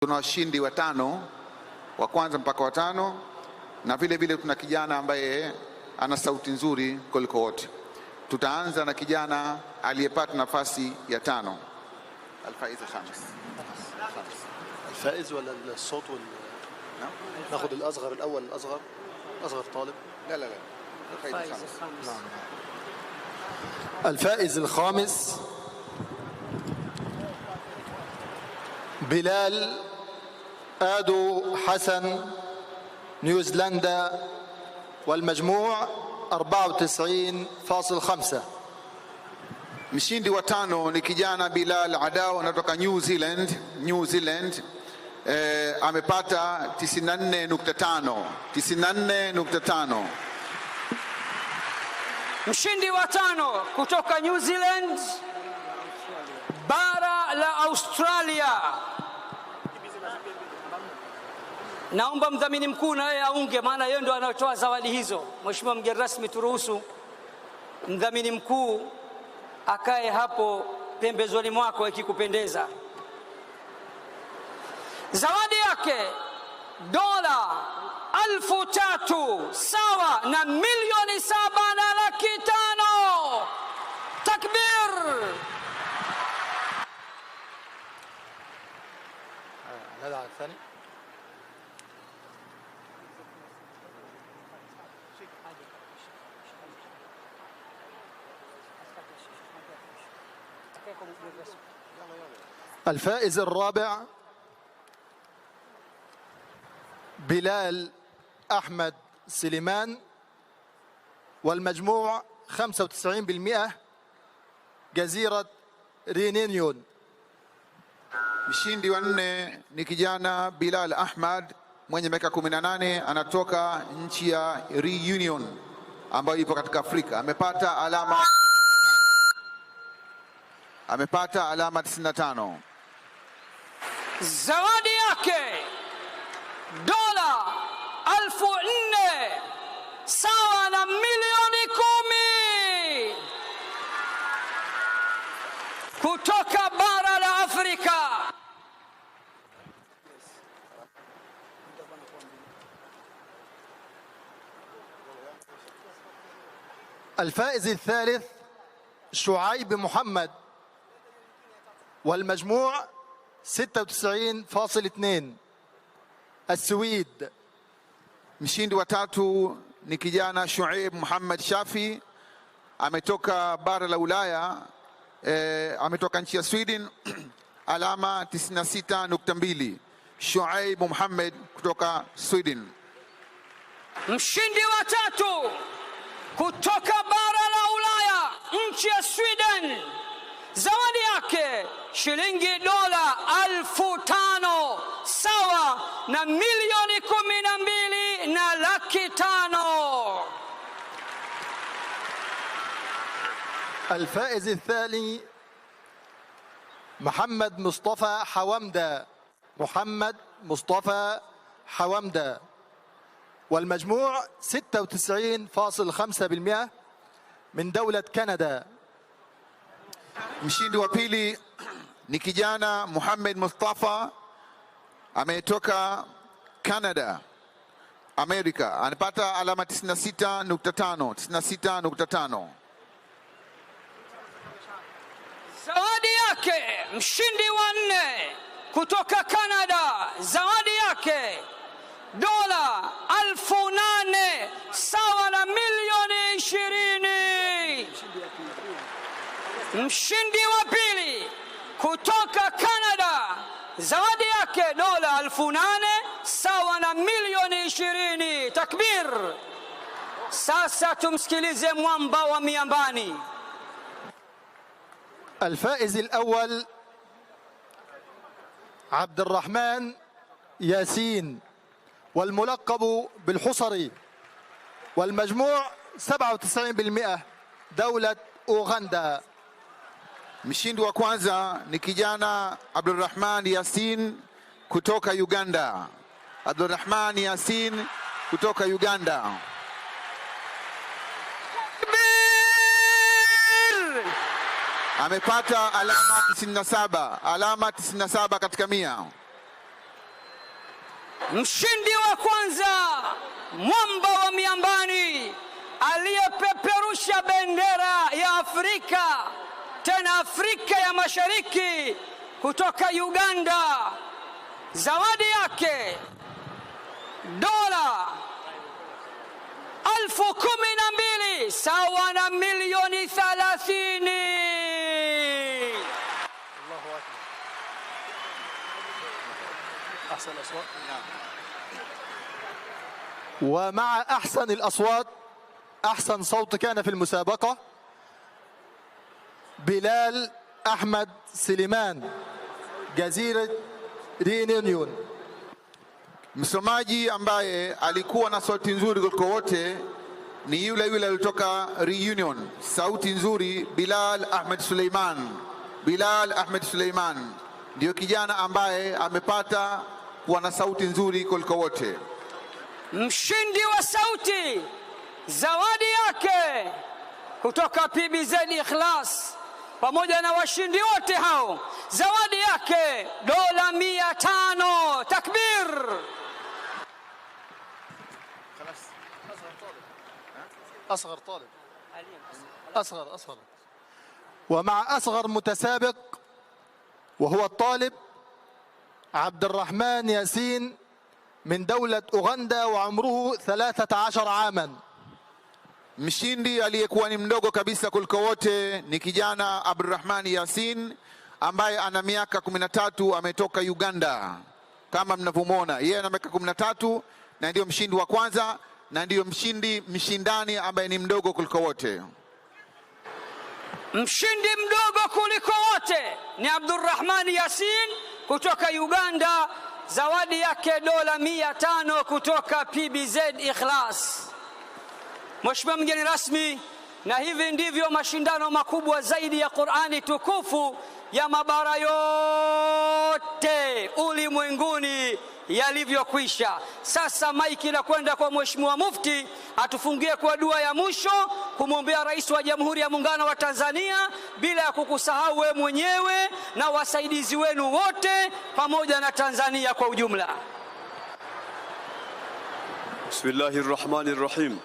Tuna washindi watano wa kwanza mpaka watano, na vile vile tuna kijana ambaye ana sauti nzuri kuliko wote. Tutaanza na kijana aliyepata nafasi ya tano. Al-Faiz al-Khamis. الفائز ولا الصوت ناخذ الأصغر الأول، أصغر طالب. لا الفائز الخامس. الفائز الخامس بلال آدو حسن، نيوزيلندا، والمجموع 94.5. Mshindi wa tano ni kijana Bilal Adao anatoka New Zealand. Amepata 94.5. Mshindi wa tano kutoka New Zealand, bara la Australia. Naomba mdhamini mkuu na yeye aunge, maana yeye ndo anatoa zawadi hizo. Mheshimiwa mgeni rasmi, turuhusu mdhamini mkuu akae hapo pembezoni mwako ikikupendeza. Zawadi yake dola 3,000 sawa na milioni 7,500,000. Takbir! هذا الثاني. الفائز الرابع بلال أحمد سليمان، والمجموع 95%، جزيرة رينيون. Mshindi wa nne ni kijana Bilal Ahmad mwenye miaka 18, anatoka nchi ya Reunion ambayo ipo katika Afrika. Amepata alama 95. Zawadi yake dola 4,000 sawa na milioni 10 kutoka bara la Afrika. الفائز الثالث شعيب محمد، والمجموع 96.2، السويد. Mshindi wa tatu ni kijana Shuaib Muhammad Shafi, ametoka bara la Ulaya, ametoka nchi ya Sweden. Alama 96.2. Shuaib Muhammad kutoka Sweden. Mshindi wa tatu kutoka bara la Ulaya, nchi ya Sweden. Zawadi yake shilingi dola 5,000 sawa na milioni 12,500,000. الفائز الثاني محمد مصطفى حومدة، والمجموع 96.5% من دولة كندا. Mshindi wa pili ni kijana Muhammad Mustafa, ametoka Canada, Amerika. Anapata alama 96.5. Zawadi yake mshindi wa nne kutoka Canada, zawadi yake dola 8,000 sawa na milioni 20. Mshindi wa pili kutoka Canada, zawadi yake dola 8,000 sawa na milioni 20. Takbir! Sasa tumsikilize mwamba wa miambani. الفائز الأول عبد الرحمن ياسين، والملقب بالحصري، والمجموع 97%، دولة أوغندا. Mshindi wa kwanza ni kijana Abdurrahman Yasin kutoka Uganda. Amepata alama 97, alama 97 katika 100. Mshindi wa kwanza, mwamba wa miambani, aliyepeperusha bendera ya Afrika, tena Afrika ya Mashariki, kutoka Uganda. Zawadi yake dola 12,000 sawa na milioni 30. الله أكبر. أحسن الأصوات. ومع أحسن الأصوات، أحسن صوت كان في المسابقة بلال أحمد سليمان، جزيرة ريونيون. Msomaji ambaye alikuwa na sauti nzuri kuliko wote ni yule alitoka Reunion, sauti nzuri, Bilal Ahmed Suleiman. Bilal Ahmed Suleiman ndio kijana ambaye amepata kuwa na sauti nzuri kuliko wote. Mshindi wa sauti, zawadi yake kutoka PBZ Ikhlas, pamoja na washindi wote hao, zawadi yake dola 500. Takbir! أصغر طالب. أصغر. ومع أصغر متسابق وهو الطالب عبد الرحمن ياسين من دولة أوغندا وعمره 13 عاما. Mshindi aliyekuwa ni mdogo kabisa kuliko wote ni kijana Abdurrahman Yasin ambaye ana miaka 13, ametoka Uganda. Kama mnavyomwona, yeye ana miaka 13 na ndio mshindi wa kwanza na ndio mshindani ambaye ni mdogo kuliko wote. Mshindi mdogo kuliko wote ni Abdurrahman Yasin kutoka Uganda, zawadi yake dola 500 kutoka PBZ Ikhlas. Mheshimiwa mgeni rasmi, na hivi ndivyo mashindano makubwa zaidi ya Qur'ani tukufu ya mabara yote ulimwenguni yalivyokwisha. Sasa maiki inakwenda kwa Mheshimiwa Mufti atufungie kwa dua ya mwisho kumwombea Rais wa Jamhuri ya Muungano wa Tanzania, bila ya kukusahau wewe mwenyewe na wasaidizi wenu wote pamoja na Tanzania kwa ujumla. Bismillahir Rahmanir Rahim.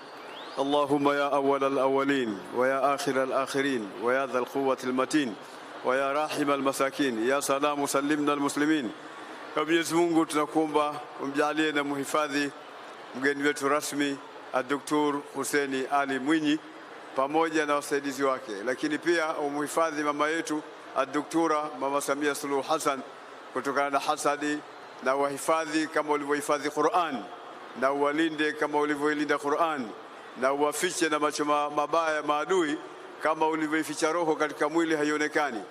اللهم يا أول الأولين ويا آخر الآخرين ويا ذا القوة المتين ويا راحم المساكين يا سلام سلمنا المسلمين. Mwenyezi Mungu tunakuomba umjalie na muhifadhi mgeni wetu rasmi Dr. Hussein Ali Mwinyi pamoja na wasaidizi wake, lakini pia umuhifadhi mama yetu Dr. Mama Samia Suluhu Hassan kutokana na hasadi, na wahifadhi kama ulivyohifadhi Qur'an, na uwalinde kama ulivyoilinda Qur'an, na uwafiche na macho mabaya maadui kama ulivyoificha roho katika mwili haionekani.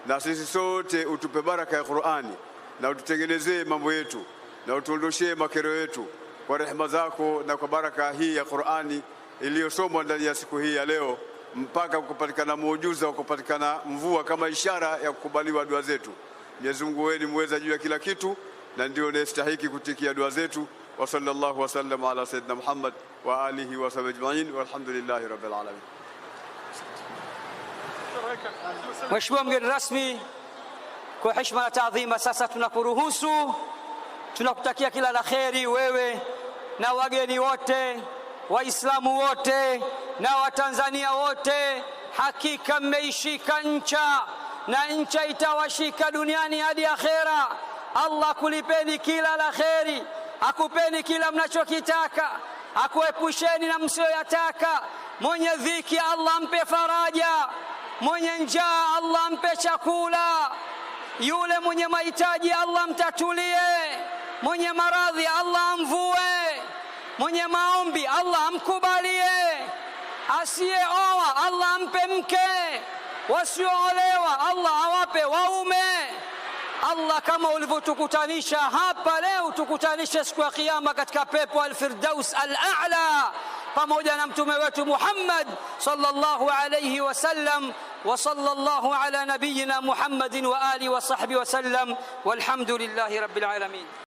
Na sisi sote utupe baraka ya Qur'ani na ututengenezee mambo yetu na utuondoshee makero yetu kwa rehema zako, na kwa baraka hii ya Qur'ani iliyosomwa ndani ya siku hii ya leo, mpaka kupatikana muujiza wa kupatikana mvua kama ishara ya kukubaliwa dua zetu. Mwenyezi Mungu, wewe ni muweza juu ya kila kitu na ndio unastahili kutikia dua zetu. Wa sallallahu wa sallam ala sayyidina Muhammad wa alihi wa sahbihi ajma'in walhamdulillahi rabbil alamin. Mheshimiwa mgeni rasmi, kwa heshima na taadhima, sasa tunakuruhusu, tunakutakia kila la kheri wewe na wageni wote, Waislamu wote na Watanzania wote. Hakika mmeishika ncha na ncha itawashika duniani hadi akhera. Allah kulipeni kila la kheri, akupeni kila mnachokitaka, akuepusheni na msioyataka. Mwenye dhiki Allah mpe faraja, mwenye njaa Allah mpe chakula, yule mwenye mahitaji Allah mtatulie, mwenye maradhi Allah amvue, mwenye maombi Allah amkubalie, asiyeoa Allah ampe mke, wasioolewa Allah awape waume. Allah, kama ulivyotukutanisha hapa leo, tukutanishe siku ya Kiyama katika pepo al-Firdaus al-A'la pamoja na mtume wetu Muhammad sallallahu alayhi wasallam. Wa sallallahu ala nabiyyina Muhammadin wa alihi wa sahbihi wasallam, walhamdulillahi rabbil alamin.